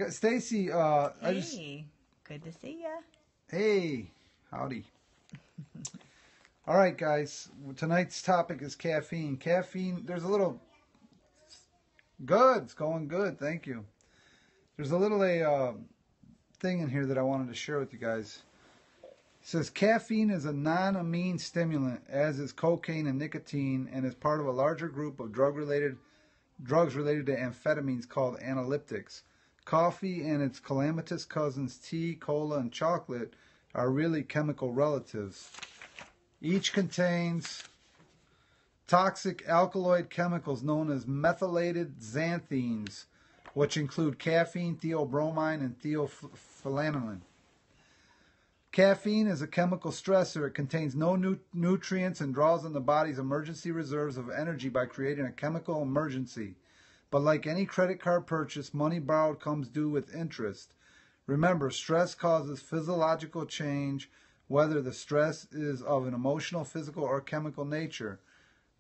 Stacy, Hey, good to see ya. Hey, howdy. All right, guys. Tonight's topic is caffeine. Caffeine, there's a little... Good. It's going good. Thank you. There's a little thing in here that I wanted to share with you guys. It says caffeine is a non-amine stimulant, as is cocaine and nicotine, and is part of a larger group of drugs related to amphetamines called analyptics. Coffee and its calamitous cousins, tea, cola, and chocolate, are really chemical relatives. Each contains toxic alkaloid chemicals known as methylated xanthines, which include caffeine, theobromine, and theophyllanine. Caffeine is a chemical stressor. It contains no nutrients and draws on the body's emergency reserves of energy by creating a chemical emergency. But like any credit card purchase, money borrowed comes due with interest. Remember, stress causes physiological change, whether the stress is of an emotional, physical, or chemical nature.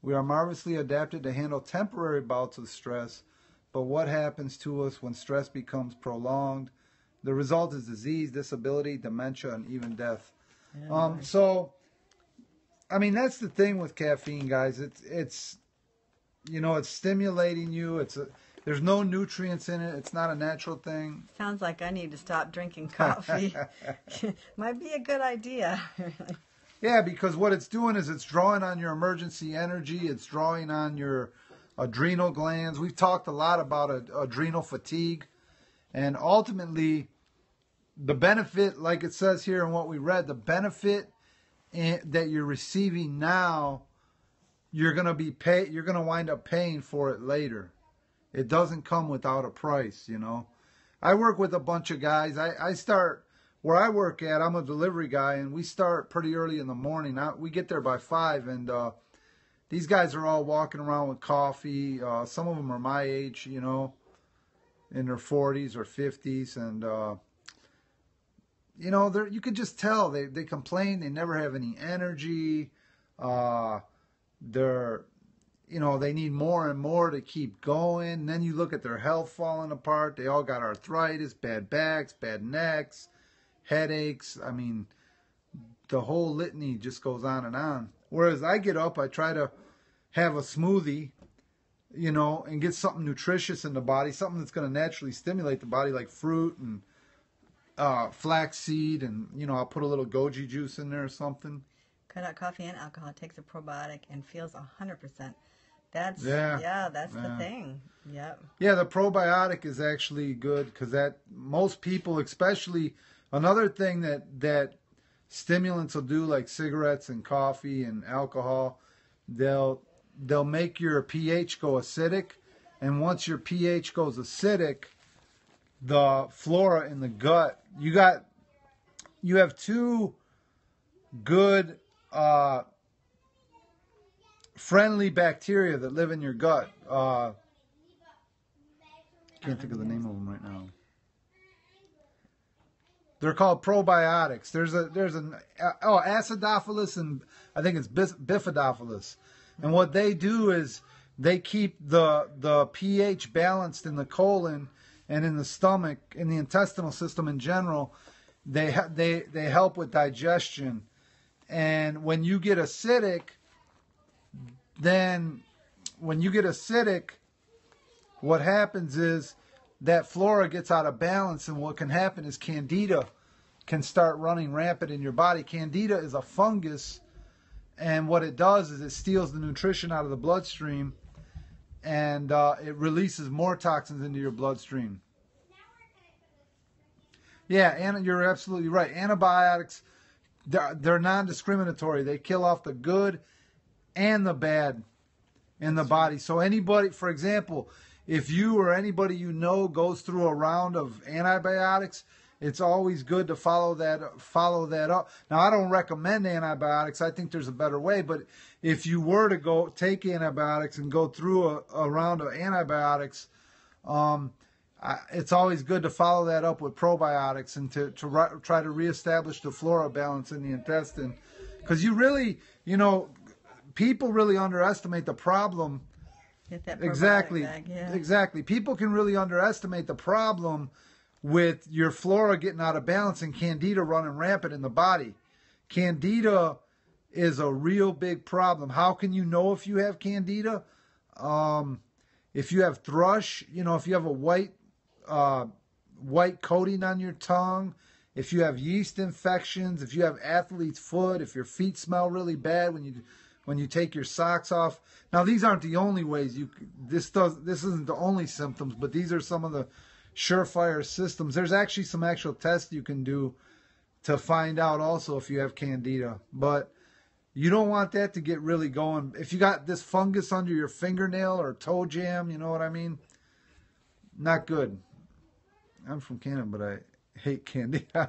We are marvelously adapted to handle temporary bouts of stress, but what happens to us when stress becomes prolonged? The result is disease, disability, dementia, and even death. Yeah. So, I mean, that's the thing with caffeine, guys. It's stimulating you. There's no nutrients in it. It's not a natural thing. Sounds like I need to stop drinking coffee. Might be a good idea. Yeah, because what it's doing is it's drawing on your emergency energy. It's drawing on your adrenal glands. We've talked a lot about adrenal fatigue. And ultimately, the benefit, like it says here in what we read, the benefit that you're receiving now, you're going to wind up paying for it later. It doesn't come without a price, you know. I work with a bunch of guys. I start where I work at. I'm a delivery guy, and we start pretty early in the morning. We get there by 5, and these guys are all walking around with coffee. Some of them are my age, you know, in their 40s or 50s, and you know, you could just tell they complain. They never have any energy. They need more and more to keep going. And then you look at their health falling apart. They all got arthritis, bad backs, bad necks, headaches. I mean, the whole litany just goes on and on. Whereas I get up, I try to have a smoothie, you know, and get something nutritious in the body, something that's going to naturally stimulate the body, like fruit and flaxseed, and, you know, I'll put a little goji juice in there or something. Cut out coffee and alcohol, takes a probiotic, and feels 100%. That's the thing. Yep. Yeah, the probiotic is actually good because that most people, especially another thing that stimulants will do, like cigarettes and coffee and alcohol, they'll make your pH go acidic, and once your pH goes acidic, the flora in the gut, you have two good friendly bacteria that live in your gut. Can't think of the name of them right now. They're called probiotics. There's an acidophilus, and I think it's bifidophilus. And what they do is they keep the pH balanced in the colon and in the stomach, in the intestinal system in general. They help with digestion. And when you get acidic, what happens is that flora gets out of balance, and what can happen is candida can start running rampant in your body. Candida is a fungus, and what it does is it steals the nutrition out of the bloodstream, and it releases more toxins into your bloodstream. Yeah, and you're absolutely right. Antibiotics, they're non-discriminatory. They kill off the good and the bad in the body. So anybody, for example, if you or anybody you know goes through a round of antibiotics, it's always good to follow that up. Now, I don't recommend antibiotics. I think there's a better way. But if you were to go take antibiotics and go through a round of antibiotics, it's always good to follow that up with probiotics and to try to reestablish the flora balance in the intestine. Because you really, you know, people really underestimate the problem. Get that Exactly. bag, yeah. Exactly. People can really underestimate the problem with your flora getting out of balance and candida running rampant in the body. Candida is a real big problem. How can you know if you have candida? If you have thrush, if you have a white coating on your tongue, if you have yeast infections, if you have athlete's foot, if your feet smell really bad when you take your socks off. Now, these aren't the only ways this isn't the only symptoms, but these are some of the surefire systems. There's actually some actual tests you can do to find out also if you have candida, but you don't want that to get really going. If you got this fungus under your fingernail or toe jam, you know what I mean? Not good. I'm from Canada, but I hate candy. Yeah,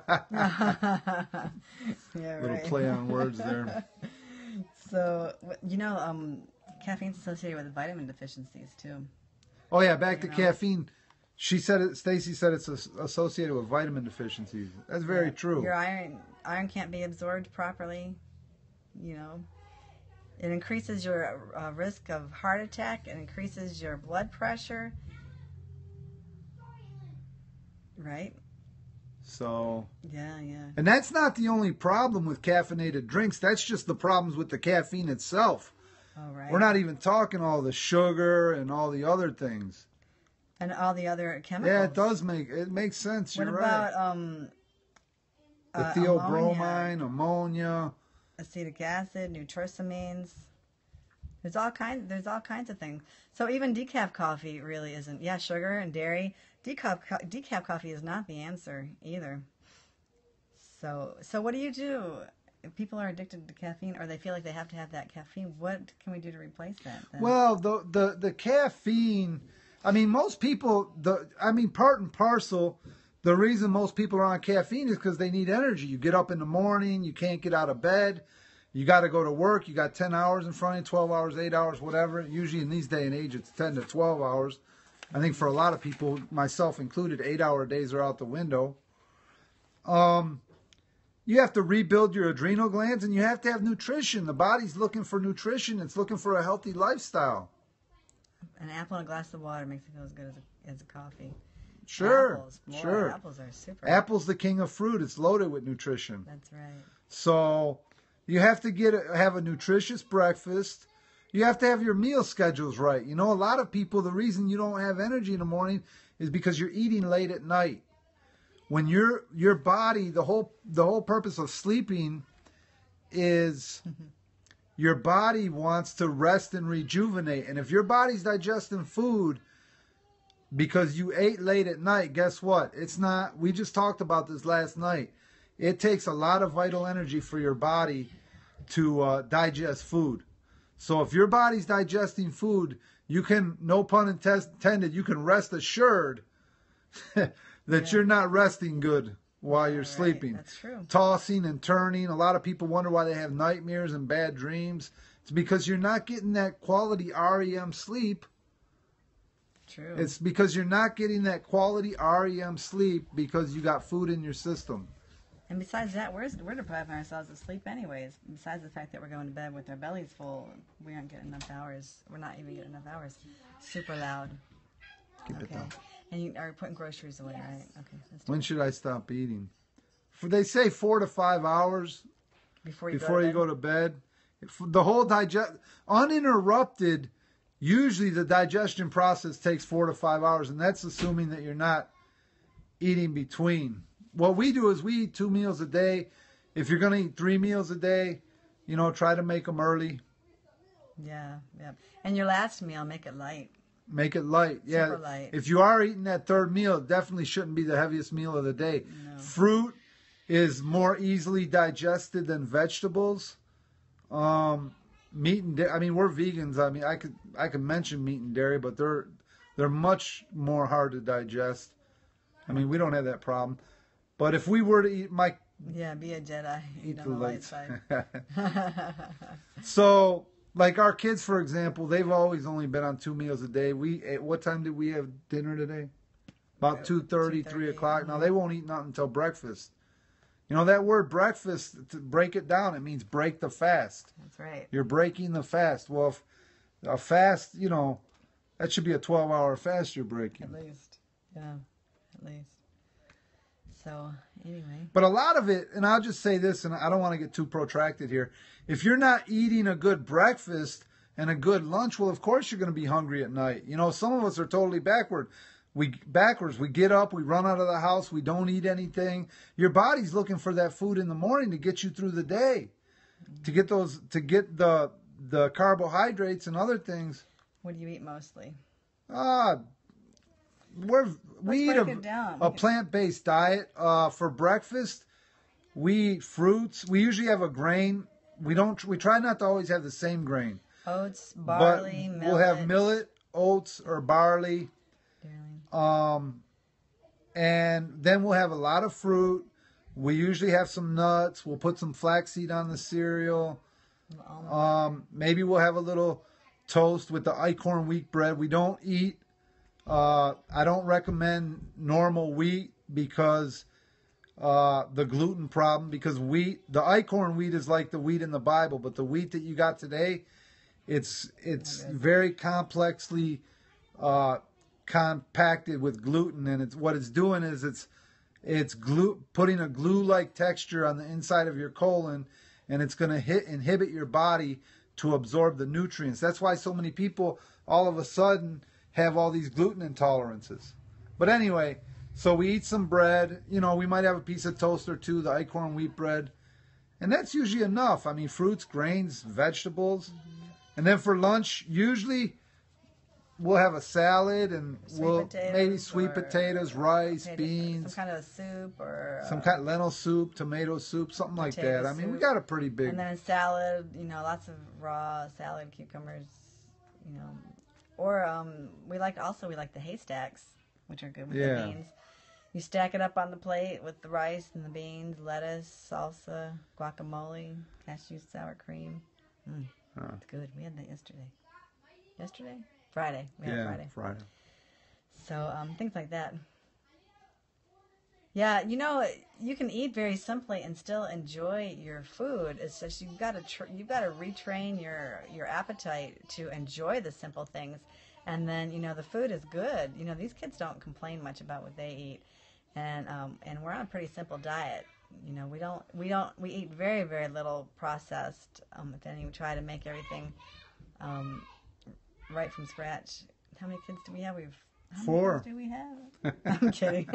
Little right. play on words there. So, caffeine's associated with vitamin deficiencies too. Oh yeah, back to caffeine. She said it. Stacy said it's associated with vitamin deficiencies. That's very true. Your iron can't be absorbed properly. It increases your risk of heart attack. It increases your blood pressure. Right. So. Yeah. And that's not the only problem with caffeinated drinks. That's just the problems with the caffeine itself. Oh, right. We're not even talking all the sugar and all the other things. And all the other chemicals. Yeah, it makes sense. What You're about right. The theobromine, ammonia, acetic acid, nitrosamines. There's all kinds of things. So even decaf coffee really isn't. Yeah, sugar and dairy. Decaf coffee is not the answer either. So what do you do if people are addicted to caffeine or they feel like they have to have that caffeine? What can we do to replace that then? Well, the caffeine, most people, part and parcel, the reason most people are on caffeine is because they need energy. You get up in the morning, you can't get out of bed, you got to go to work, you got 10 hours in front of you, 12 hours, 8 hours, whatever. Usually in these day and age, it's 10 to 12 hours. I think for a lot of people, myself included, 8-hour days are out the window. You have to rebuild your adrenal glands, and you have to have nutrition. The body's looking for nutrition. It's looking for a healthy lifestyle. An apple and a glass of water makes it feel as good as a coffee. Sure, apples, sure. Apples are super. Apple's the king of fruit. It's loaded with nutrition. That's right. So you have to have a nutritious breakfast. You have to have your meal schedules right. A lot of people, the reason you don't have energy in the morning is because you're eating late at night. When your body, the whole purpose of sleeping is your body wants to rest and rejuvenate. And if your body's digesting food because you ate late at night, guess what? It's not, we just talked about this last night. It takes a lot of vital energy for your body to digest food. So if your body's digesting food, you can, no pun intended, you can rest assured that you're not resting good while you're sleeping. That's true. Tossing and turning. A lot of people wonder why they have nightmares and bad dreams. It's because you're not getting that quality REM sleep. True. It's because you're not getting that quality REM sleep because you got food in your system. And besides that, we're depriving ourselves of sleep anyways. Besides the fact that we're going to bed with our bellies full, we aren't getting enough hours. We're not even getting enough hours. Super loud. Keep it down. And you are putting groceries away, right? Okay. When should I stop eating? They say 4 to 5 hours before you go to bed. The whole uninterrupted, usually the digestion process takes 4 to 5 hours, and that's assuming that you're not eating between. What we do is we eat 2 meals a day. If you're going to eat 3 meals a day, try to make them early. Yeah. And your last meal, make it light. Make it light. Yeah. Super light. If you are eating that third meal, it definitely shouldn't be the heaviest meal of the day. No. Fruit is more easily digested than vegetables. Meat and dairy. We're vegans. I could mention meat and dairy, but they're much more hard to digest. We don't have that problem. But if we were to eat be a Jedi. Eat on the light side. So, like our kids, for example, they've always only been on 2 meals a day. What time did we have dinner today? About 2:30, 3 o'clock. Now, they won't eat nothing until breakfast. That word breakfast, to break it down, it means break the fast. That's right. You're breaking the fast. Well, if a fast, that should be a 12-hour fast you're breaking. At least. Yeah, at least. So anyway. But a lot of it, and I'll just say this, and I don't want to get too protracted here. If you're not eating a good breakfast and a good lunch, well, of course you're going to be hungry at night. You know, some of us are totally backwards. We get up, we run out of the house, we don't eat anything. Your body's looking for that food in the morning to get you through the day, to get the carbohydrates and other things. What do you eat mostly? We eat a plant-based diet. For breakfast, we eat fruits. We usually have a grain. We try not to always have the same grain. Oats, barley, but millet. We'll have millet, oats, or barley. And then we'll have a lot of fruit. We usually have some nuts. We'll put some flaxseed on the cereal. Maybe we'll have a little toast with the acorn wheat bread. We don't eat. I don't recommend normal wheat because the gluten problem. Because the acorn wheat is like the wheat in the Bible, but the wheat that you got today, it's very complexly compacted with gluten, and what it's doing is it's putting a glue-like texture on the inside of your colon, and it's going to inhibit your body to absorb the nutrients. That's why so many people all of a sudden have all these gluten intolerances. But anyway, so we eat some bread. You know, we might have a piece of toast or two, the acorn wheat bread, and that's usually enough. I mean, fruits, grains, vegetables. And then for lunch, usually we'll have a salad and maybe sweet potatoes, rice, beans. Some kind of soup or... some kind of lentil soup, tomato soup, something like that. I mean, we got a pretty big... And then a salad, you know, lots of raw salad, cucumbers, you know. Or we like the haystacks, which are good with the beans. You stack it up on the plate with the rice and the beans, lettuce, salsa, guacamole, cashew sour cream. It's good. We had that yesterday. Friday. We had Friday. So things like that. Yeah, you know, you can eat very simply and still enjoy your food. It's just you've got to retrain your appetite to enjoy the simple things, and then you know the food is good. You know, these kids don't complain much about what they eat, and we're on a pretty simple diet. You know, we eat very, very little processed. Then we try to make everything right from scratch. How many kids do we have? How 4. many kids do we have? I'm kidding.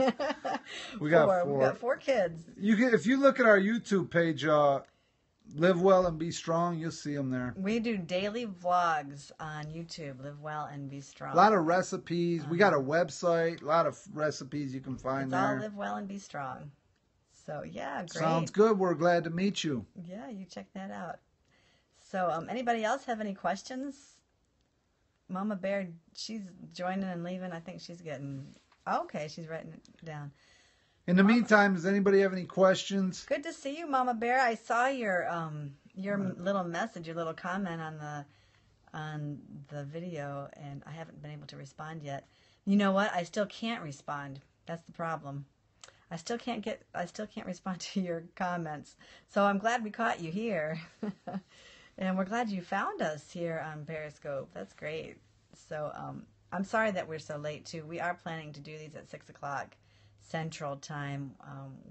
We got 4. We've got 4 kids. If you look at our YouTube page, Live Well and Be Strong, you'll see them there. We do daily vlogs on YouTube, Live Well and Be Strong. A lot of recipes. We got a website, a lot of recipes you can find there. It's all Live Well and Be Strong. So, yeah, great. Sounds good. We're glad to meet you. Yeah, you check that out. So, anybody else have any questions? Mama Bear, she's joining and leaving. I think she's getting... Okay, she's writing it down. In the meantime, does anybody have any questions? Good to see you, Mama Bear. I saw your little message, your little comment on the video, and I haven't been able to respond yet. You know what? I still can't respond. That's the problem. I still can't respond to your comments. So I'm glad we caught you here. And we're glad you found us here on Periscope. That's great. So I'm sorry that we're so late, too. We are planning to do these at 6 o'clock Central Time.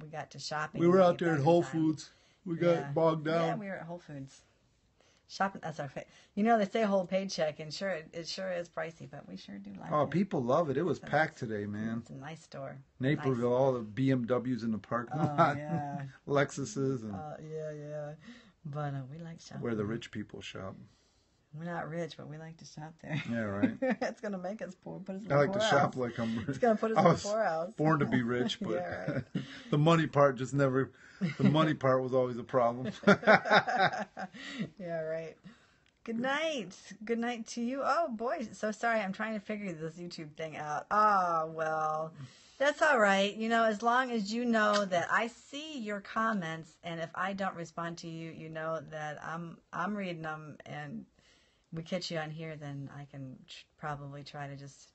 We got to shopping. We were out there at Whole Foods. We got bogged down. Yeah, we were at Whole Foods. Shopping, that's our you know, they say whole paycheck, and it sure is pricey, but we sure do like it. Oh, people love it. It was packed today, man. It's a nice store. Naperville, all the BMWs in the parking lot. Yeah. Lexuses. And yeah. But we like shopping. Where the rich people shop. We're not rich, but we like to shop there. Yeah, right. It's going to make us poor. Put us in I like to shop like I'm rich. It's going to put us in the poorhouse. Born to be rich, but Yeah, right. the money part just never... The money part was always a problem. Yeah, right. Good night. Good night to you. Oh, boy. So sorry. I'm trying to figure this YouTube thing out. Oh, well, that's all right. You know, as long as you know that I see your comments, and if I don't respond to you, you know that I'm reading them, and we catch you on here, then I can probably try to just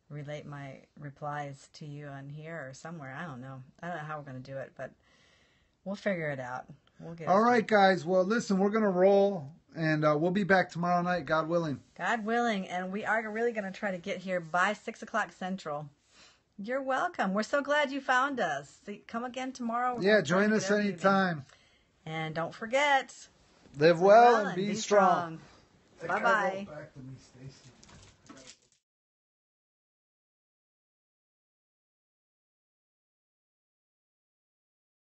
relate my replies to you on here or somewhere. I don't know how we're going to do it, but we'll figure it out. We'll get all right, guys. Well, listen, we're going to roll, and we'll be back tomorrow night, God willing. God willing, and we are really going to try to get here by 6 o'clock Central. You're welcome. We're so glad you found us. Come again tomorrow. Yeah, join us anytime. And don't forget, Live well and be strong. Bye-bye. Back to me, Stacy.